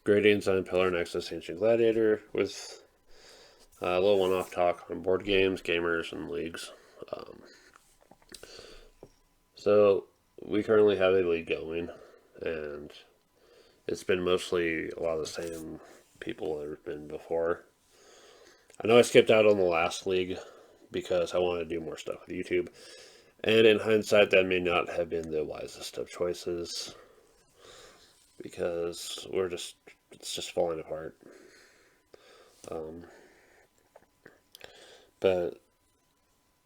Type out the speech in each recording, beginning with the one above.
Greetings, I'm Pillar Nexus Ancient Gladiator with a little one-off talk on board games, gamers, and leagues. Um, so we currently have a league going, and it's been mostly a lot of the same people that have been before. I know I skipped out on the last league because I wanted to do more stuff with YouTube, and in hindsight, that may not have been the wisest of choices because it's just falling apart. Um, but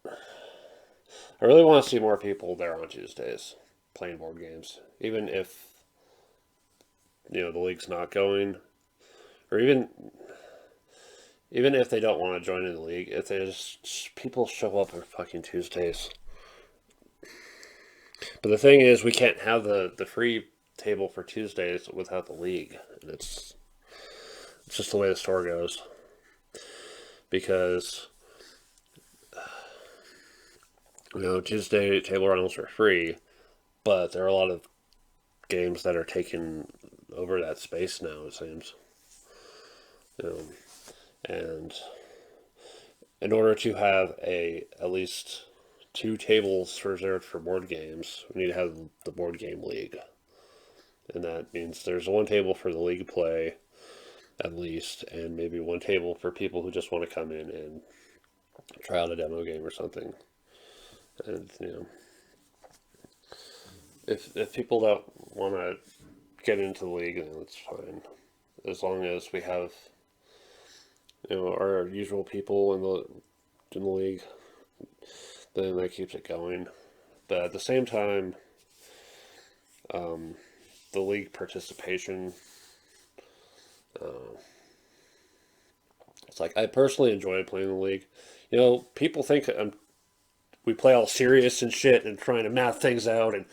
I really want to see more people there on Tuesdays playing board games, even if the league's not going, or even if they don't want to join in the league. If they just people show up on fucking Tuesdays. But the thing is, we can't have the free table for Tuesdays without the league, and it's just the way the store goes because Tuesday table rentals are free, but there are a lot of games that are taking over that space now. It seems, you know, and in order to have at least two tables reserved for board games, we need to have the board game league, and that means there's one table for the league play at least, and maybe one table for people who just want to come in and try out a demo game or something. And if people don't want to get into the league, then it's fine, as long as we have our usual people in the league, then that keeps it going. But at the same time, the league participation, uh, it's like I personally enjoy playing the league. People think we play all serious and shit and trying to math things out and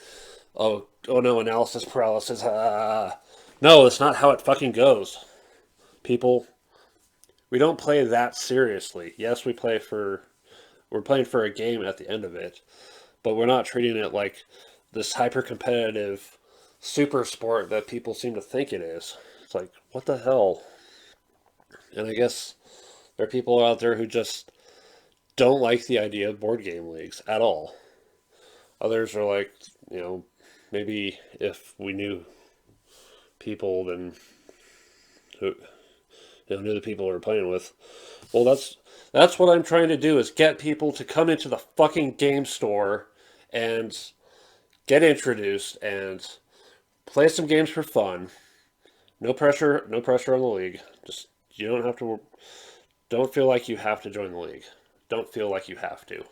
oh no, analysis paralysis. No, that's not how it fucking goes. People, we don't play that seriously. Yes, we're playing for a game at the end of it, but we're not treating it like this hyper competitive super sport that people seem to think it is. It's like, what the hell? And I guess there are people out there who just don't like the idea of board game leagues at all. Others are like, maybe if we knew people, then who knew the people we were playing with. Well, that's what I'm trying to do is get people to come into the fucking game store and get introduced and play some games for fun. No pressure, no pressure on the league. Just you don't have to. Don't feel like you have to join the league. Don't feel like you have to.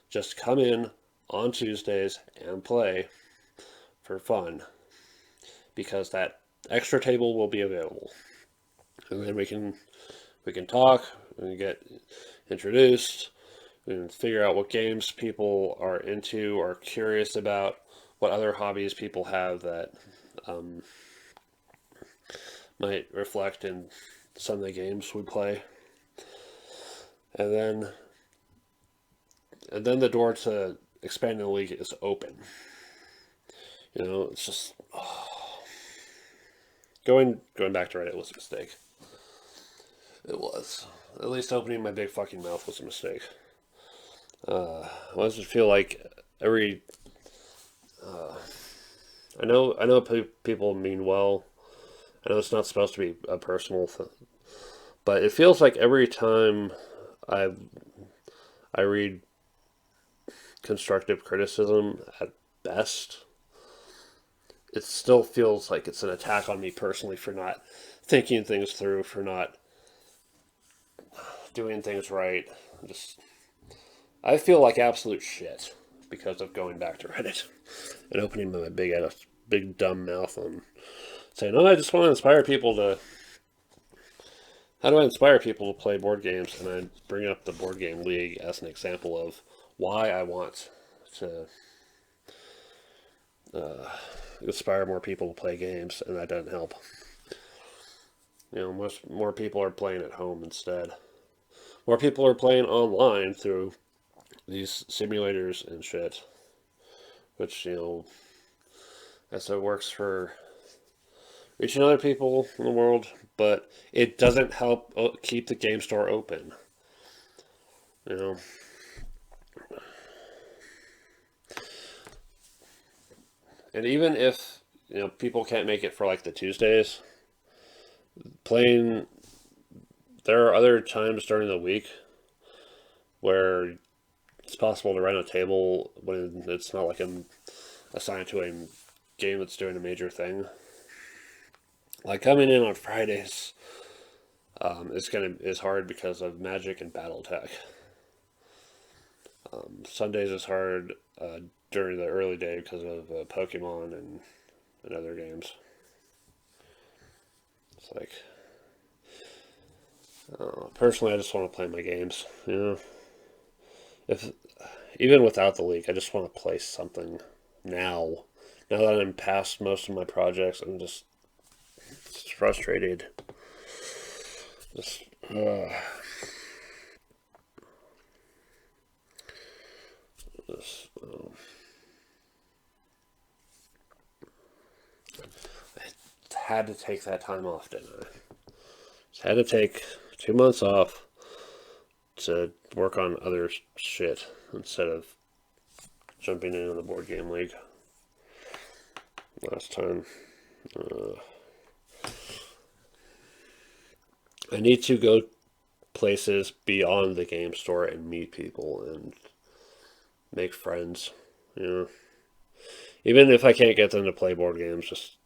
Just come in on Tuesdays and play for fun because that extra table will be available, and then we can talk, we can get introduced, we can figure out what games people are into or curious about, what other hobbies people have that um, might reflect in some of the games we play, and then the door to expanding the league is open. It's just going back to Reddit was a mistake. It was. At least opening my big fucking mouth was a mistake. I just feel like every. I know people mean well. I know it's not supposed to be a personal thing, but it feels like every time I I read constructive criticism at best, it still feels like it's an attack on me personally for not thinking things through, for not doing things right. Just I feel like absolute shit because of going back to Reddit and opening my big dumb mouth and saying, "Oh, I just want to inspire people to." How do I inspire people to play board games? And I bring up the board game league as an example of why I want to uh, inspire more people to play games, and that doesn't help. Most more people are playing at home instead. More people are playing online through these simulators and shit, which as it works for reaching other people in the world, but it doesn't help keep the game store open. You know, and even if people can't make it for like the Tuesdays, playing. There are other times during the week where it's possible to rent a table when it's not like I'm assigned to a game that's doing a major thing. Like coming in on Fridays, is hard because of Magic and BattleTech. Sundays is hard during the early day because of Pokemon and other games. It's like personally, I just want to play my games. If even without the league, I just want to play something now. Now that I'm past most of my projects, I'm just frustrated. Just just I had to take that time off, didn't I? Just had to take 2 months off to work on other shit instead of jumping into the board game league last time. I need to go places beyond the game store and meet people and make friends. You know, even if I can't get them to play board games, just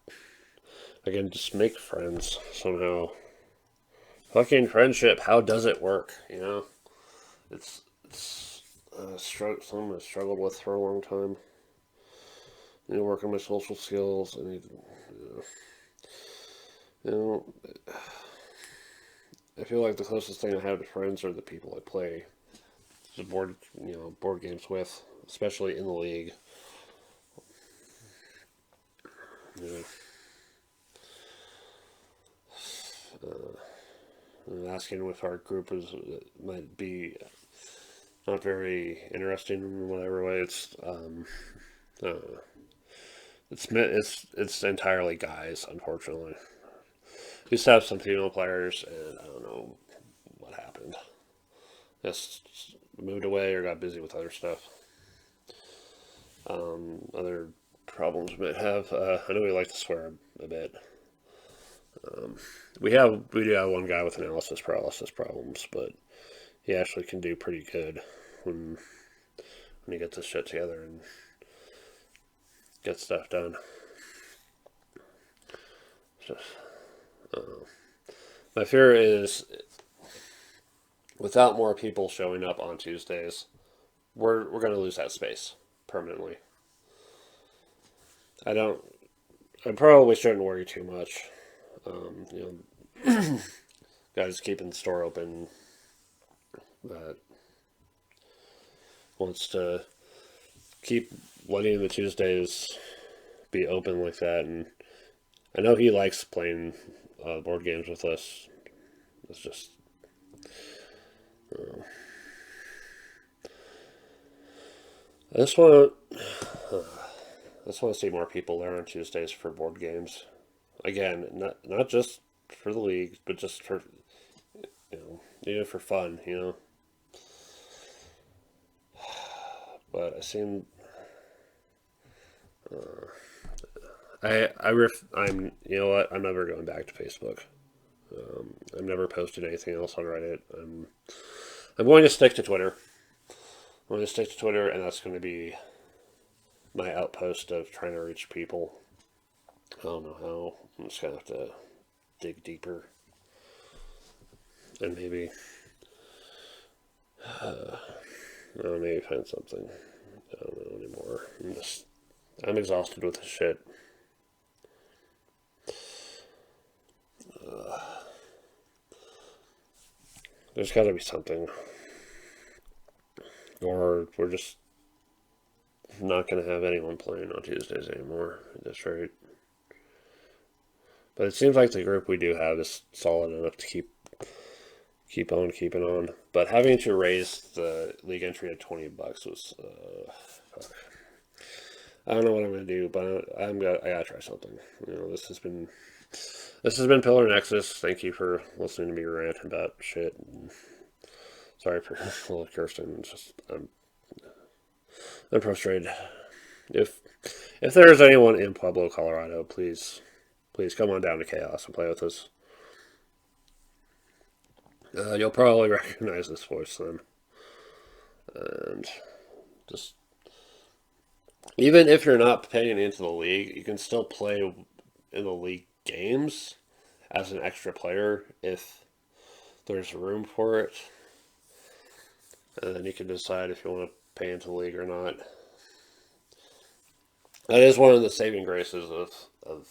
I can just make friends somehow. Fucking friendship. How does it work? It's something I've struggled with for a long time. Work on my social skills. I need, you know, I feel like the closest thing I have to friends are the people I play the board games with, especially in the league. You Asking if our group might be not very interesting in whatever way. Uh, it's entirely guys, unfortunately. We used to have some female players, and I don't know what happened. Just moved away or got busy with other stuff. Other problems we might have. I know we like to swear a bit. We do have one guy with analysis paralysis problems, but he actually can do pretty good when when he gets his shit together and gets stuff done. Just, my fear is without more people showing up on Tuesdays, we're going to lose that space permanently. I don't. I probably shouldn't worry too much. Guys keeping the store open that wants to keep letting the Tuesdays be open like that, and I know he likes playing board games with us. It's just uh, I just want to see more people there on Tuesdays for board games. Again, not just for the league, but just for even for fun. But I seem I'm you know what I'm never going back to Facebook. I'm never posted anything else on Reddit. I'm going to stick to Twitter. I'm going to stick to Twitter, and that's going to be my outpost of trying to reach people. I don't know how. I'm just going to have to dig deeper and maybe maybe find something. I don't know anymore. I'm exhausted with this shit. There's got to be something, or we're just not going to have anyone playing on Tuesdays anymore. That's right. But it seems like the group we do have is solid enough to keep on keeping on. But having to raise the league entry to $20 was I don't know what I'm gonna do, but I gotta try something. This has been This has been Pillar Nexus. Thank you for listening to me rant about shit. Sorry for a little cursing. It's just I'm frustrated. If there's anyone in Pueblo, Colorado, please come on down to Chaos and play with us. You'll probably recognize this voice then, and just even if you're not paying into the league, you can still play in the league games as an extra player if there's room for it, and then you can decide if you want to pay into the league or not. That is one of the saving graces of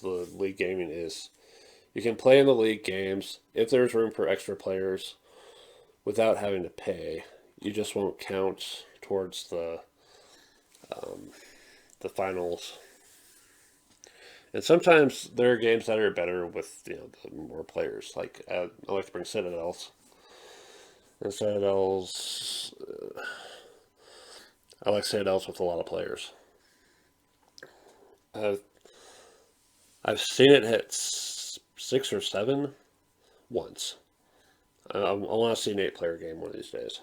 the league gaming is you can play in the league games if there's room for extra players without having to pay. You just won't count towards the finals. And sometimes there are games that are better with more players. Like I like to bring Citadels. And Citadels, I like Citadels with a lot of players. I've I've seen it hit 6 or 7 once. I want to see an 8-player game one of these days.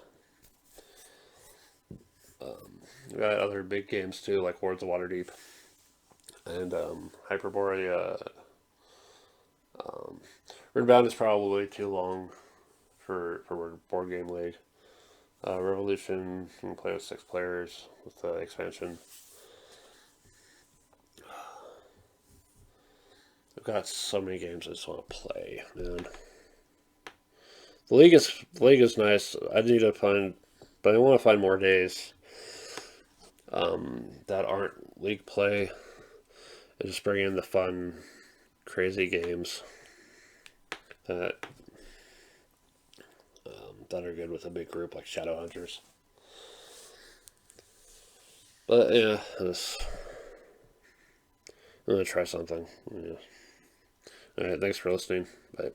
We got other big games too, like Worlds of Waterdeep and Hyperborea. Ridbound is probably too long for board game league. Revolution, you can play with 6 players with the expansion. I've got so many games I just want to play, man. The league is nice. I need to find, but I want to find more days that aren't league play, and just bring in the fun, crazy games that that are good with a big group like Shadowhunters. But yeah, I'm gonna try something. Yeah. All right, thanks for listening. Bye.